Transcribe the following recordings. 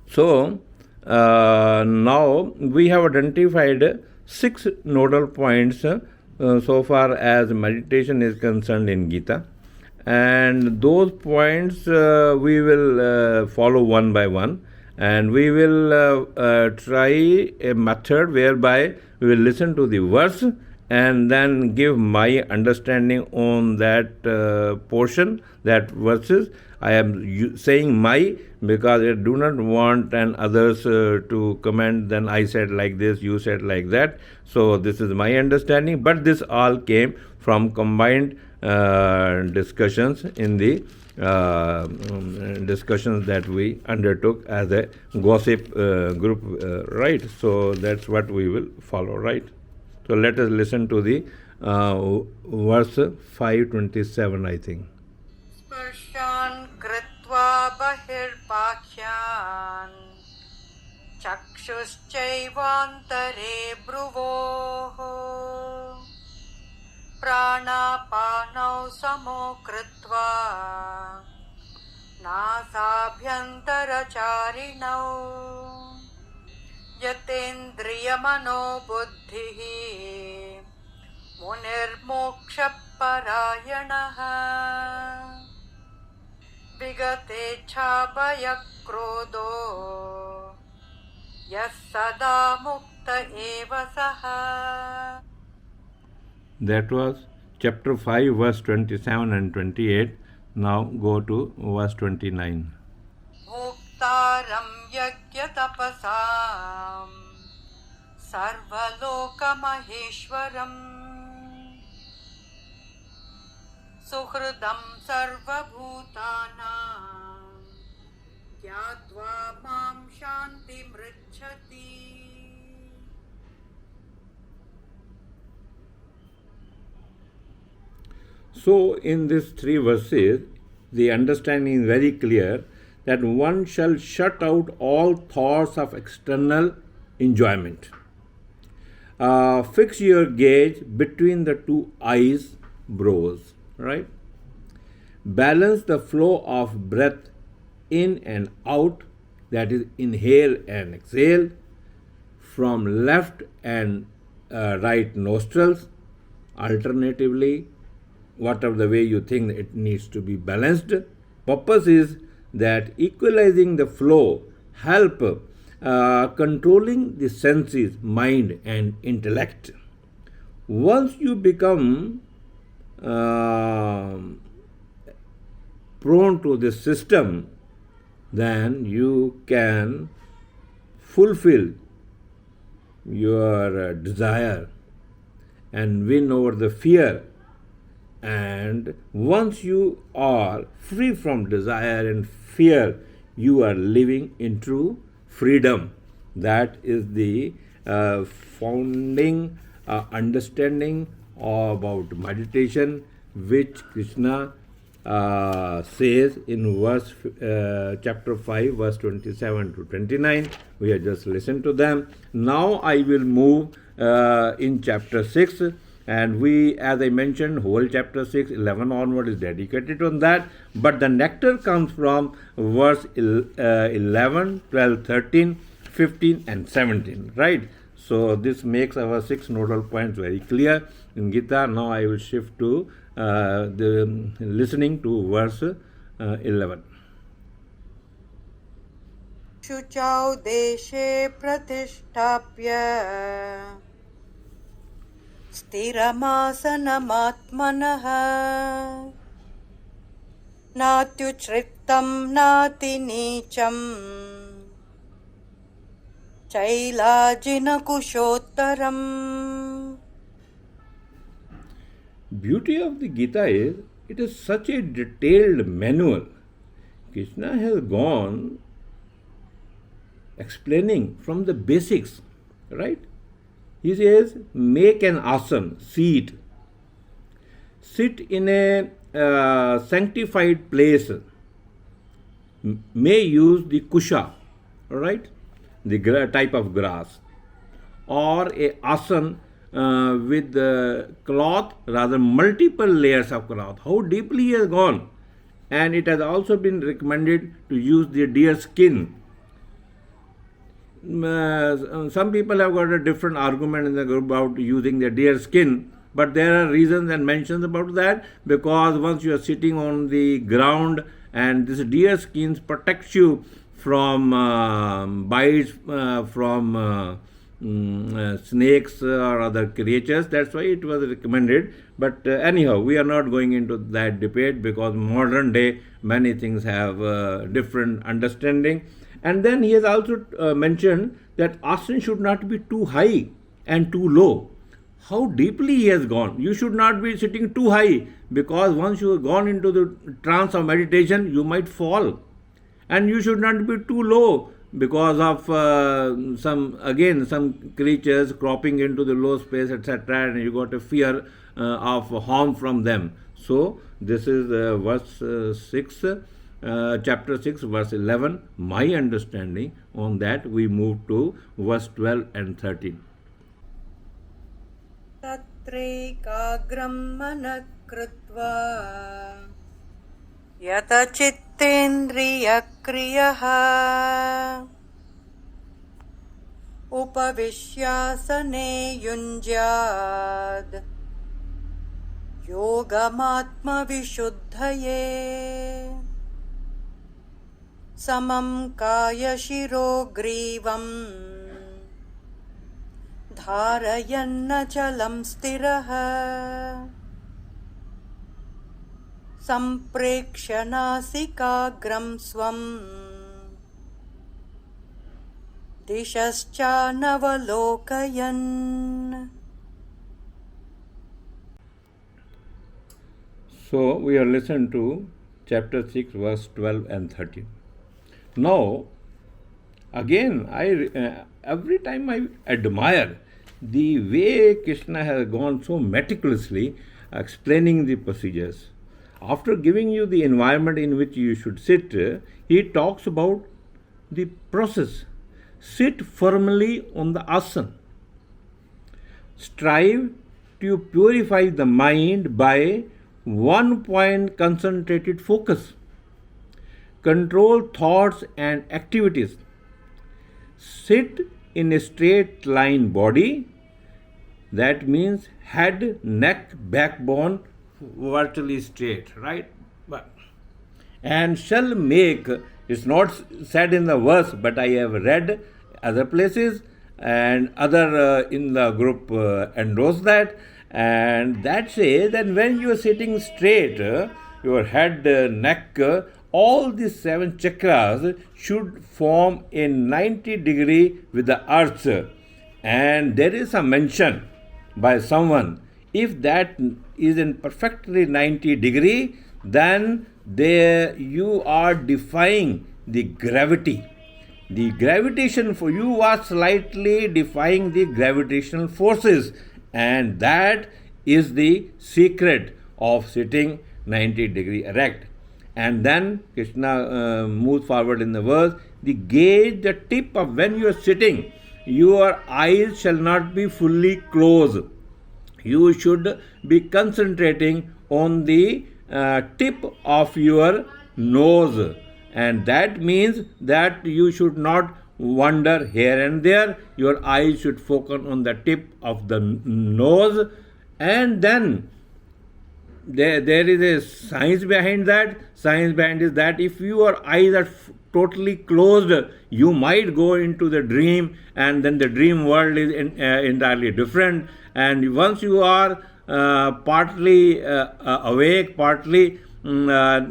So, now we have identified 6 nodal points so far as meditation is concerned in Gita, and those points we will follow one by one, and we will try a method whereby we will listen to the verse and then give my understanding on that portion, that verses. I am saying my because I do not want and others to comment, then I said like this, you said like that. So this is my understanding, but this all came from combined discussions in the discussions that we undertook as a gossip group, right? So that's what we will follow, right? So let us listen to the verse 527, I think. Sparshan kritva bahirbakhyan chakshuschaivaantare bhruvoh pranapanau samo kritva nasabhyantaracharinav yatendriyamano buddhihi munirmokshaparayanah vigatechhabhayakrodho yas sada mukta eva saha. That was chapter 5, verse 27 and 28. Now go to verse 29. Bhoktaram yagyatapasam sarvalokamaheshwaram suhridam sarvabhutanam gyatva mam shanti mrichati. So, in these 3 verses, the understanding is very clear that one shall shut out all thoughts of external enjoyment. Fix your gaze between the 2 eyes, brows, right? Balance the flow of breath in and out, that is, inhale and exhale, from left and right nostrils, alternatively, whatever the way you think it needs to be balanced. Purpose is that equalizing the flow help controlling the senses, mind and intellect. Once you become prone to this system, then you can fulfill your desire and win over the fear. And once you are free from desire and fear, you are living in true freedom. That is the founding understanding about meditation, which Krishna says in verse chapter 5, verse 27 to 29. We have just listened to them. Now I will move in chapter 6. And we, as I mentioned, whole chapter 6, 11 onward is dedicated on that. But the nectar comes from verse 11, 12, 13, 15 and 17, right? So this makes our 6 nodal points very clear in Gita. Now I will shift to the listening to verse 11. Shuchau deshe pratishtapya स्थिरमासनमात्मनः नात्युच्छ्रितं नातिनीचं चैलाजिनकुशोत्तरम्. Beauty of the Gita is it is such a detailed manual. Krishna has gone explaining from the basics, right? He says, make an asana, seat. Sit in a sanctified place. May use the kusha, right? The type of grass. Or a asana with cloth, rather multiple layers of cloth. How deeply he has gone. And it has also been recommended to use the deer skin. some people have got a different argument in the group about using the deer skin, but there are reasons and mentions about that, because once you are sitting on the ground and this deer skins protects you from bites from snakes or other creatures. That's why it was recommended. But anyhow, we are not going into that debate, because modern day many things have different understanding. And then he has also mentioned that asana should not be too high and too low. How deeply he has gone. You should not be sitting too high, because once you have gone into the trance of meditation, you might fall. And you should not be too low, because of some creatures cropping into the low space, etc., and you got a fear of harm from them. So this is verse 6, chapter 6, verse 11. My understanding on that. We move to verse 12 and 13. तत्रैकाग्रं मनः कृत्वा यतचित्तेन्द्रियक्रियः उपविश्यासने युञ्ज्याद् योगमात्मविशुद्धये समं कायशिरो ग्रीवम् धारयन्नचलं स्थिरः सम्प्रेक्ष्य नासिकाग्रं स्वं दिशश्चानवलोकयन्. So we are listening to chapter 6, verse 12 and 13. Now, again, every time I admire the way Krishna has gone so meticulously explaining the procedures. After giving you the environment in which you should sit, he talks about the process. Sit firmly on the asana. Strive to purify the mind by one point concentrated focus. Control thoughts and activities. Sit in a straight line body. That means head, neck, backbone vertically straight, right? And shall make, it's not said in the verse, but I have read other places, and other in the group endorse that, and that says that when you are sitting straight, your head, neck, all these 7 chakras should form a 90 degree with the earth. And there is a mention by someone, if that is in perfectly 90 degree, then there you are defying the gravity. The gravitation for you are slightly defying the gravitational forces, and that is the secret of sitting 90 degree erect. And then Krishna moves forward in the verse, the gaze, the tip of when you are sitting, your eyes shall not be fully closed. You should be concentrating on the tip of your nose, and that means that you should not wander here and there. Your eyes should focus on the tip of the nose, and then there is a science behind that. Science behind is that if your eyes are totally closed, you might go into the dream, and then the dream world is entirely different. And once you are partly awake, partly you are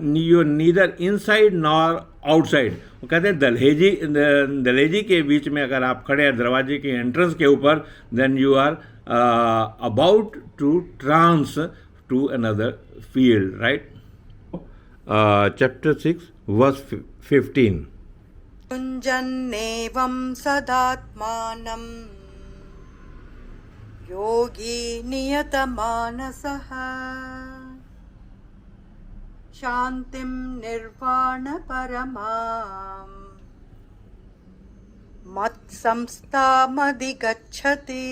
neither inside nor outside. वो कहते हैं दलहेजी के बीच में अगर आप खड़े हैं दरवाजे के एंट्रेंस के ऊपर, then you are about to trance to another field, right? Chapter 6, verse 15. युञ्जन्नेवं सदात्मानं योगी नियतमानसः शान्तिं निर्वाणपरमां मत्संस्थामधिगच्छति.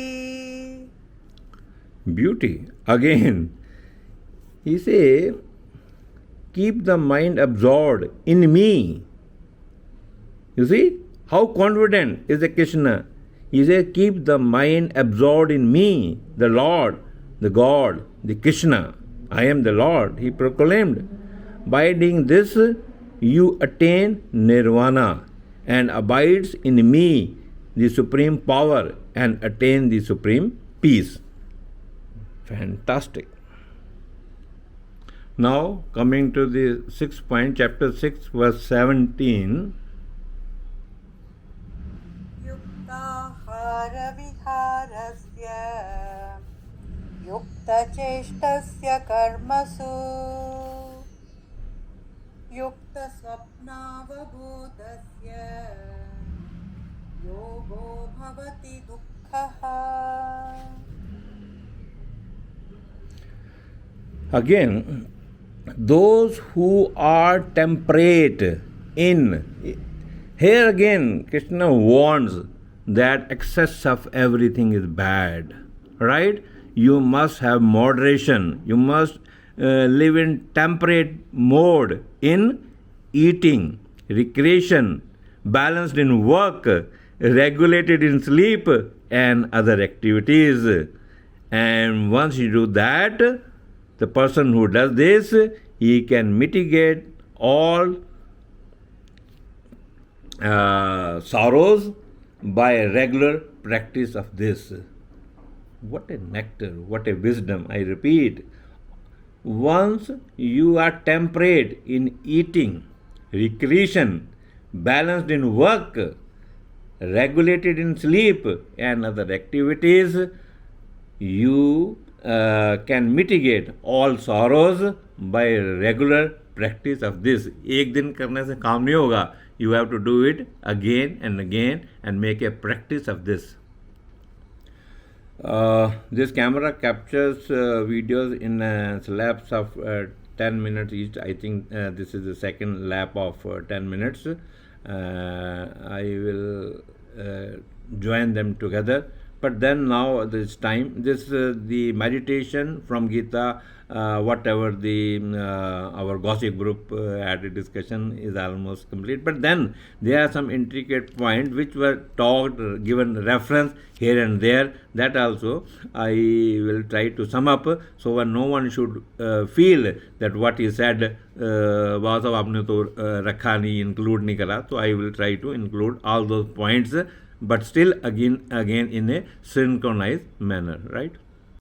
Beauty. Again, he say, keep the mind absorbed in me. You see, How confident is the Krishna? He says, keep the mind absorbed in me, the Lord, the God, the Krishna. I am the Lord, he proclaimed. By doing this, you attain nirvana and abides in me, the supreme power, and attain the supreme peace. Fantastic. Now, coming to the sixth point, chapter 6, verse 17. युक्ताहारविहारस्य युक्तचेष्टस्य कर्मसु युक्तस्वप्नावबोधस्य योगो भवति दुःखः. Again, those who are temperate in, here again Krishna warns that excess of everything is bad, right? You must have moderation, you must live in temperate mode in eating, recreation, balanced in work, regulated in sleep and other activities. And once you do that, the person who does this, he can mitigate all sorrows by a regular practice of this. What a nectar, what a wisdom. I repeat, once you are temperate in eating, recreation, balanced in work, regulated in sleep and other activities, you can mitigate all sorrows by regular practice of this. एक दिन करने से काम नहीं होगा. You have to do it again and again and make a practice of this. This camera captures videos in laps of 10 minutes each. I think this is the second lap of 10 minutes. I will join them together. But then now this time, the meditation from Gita, whatever the our gossip group had a discussion is almost complete. But then there are some intricate points which were talked, given reference here and there. That also I will try to sum up, so no one should feel that what he said वास्तव आपने तो रखा नहीं, include नहीं करा. So I will try to include all those points, but still again in a synchronized manner, right?